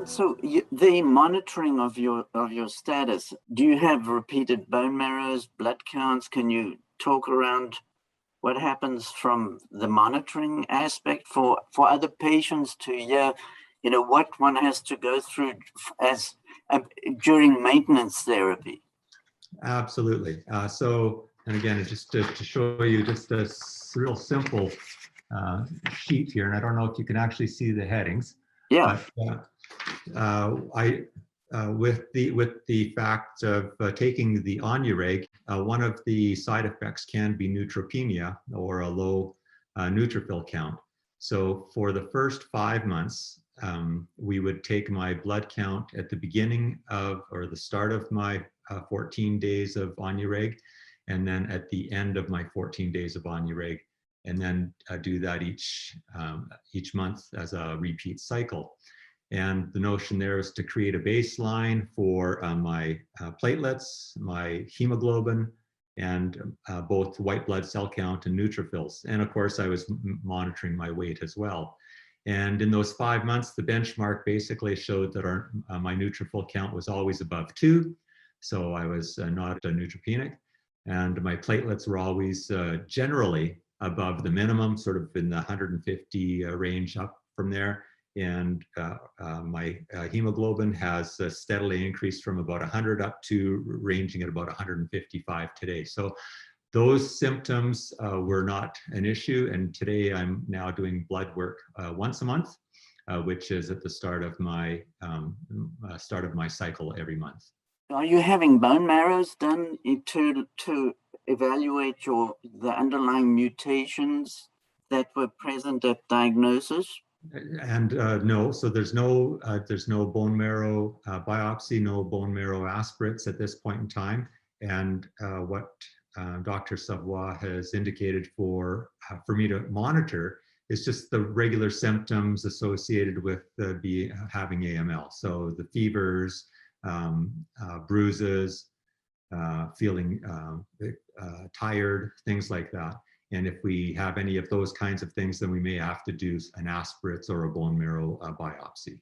So the monitoring of your status, do you have repeated bone marrows, blood counts? Can you talk around what happens from the monitoring aspect for other patients to hear, what one has to go through as during maintenance therapy? Absolutely. And again, just to show you just a real simple sheet here, and I don't know if you can actually see the headings. Yeah. But with the fact of taking the Onureg, one of the side effects can be neutropenia or a low neutrophil count. So for the first 5 months, we would take my blood count at the beginning of, or the start of my 14 days of Onureg, and then at the end of my 14 days of Onureg, and then do that each month as a repeat cycle. And the notion there is to create a baseline for my platelets, my hemoglobin, and both white blood cell count and neutrophils. And of course, I was monitoring my weight as well. And in those 5 months, the benchmark basically showed that my neutrophil count was always above 2. So I was not neutropenic. And my platelets were always generally above the minimum, sort of in the 150 range up from there. And my hemoglobin has steadily increased from about 100 up to ranging at about 155 today. So those symptoms were not an issue. And today I'm now doing blood work once a month, which is at the start of my cycle every month. Are you having bone marrows done to evaluate the underlying mutations that were present at diagnosis? And no, so there's no bone marrow biopsy, no bone marrow aspirates at this point in time. And what Dr. Savoie has indicated for me to monitor is just the regular symptoms associated with having AML. So the fevers, bruises, feeling tired, things like that. And if we have any of those kinds of things, then we may have to do an aspirates or a bone marrow biopsy.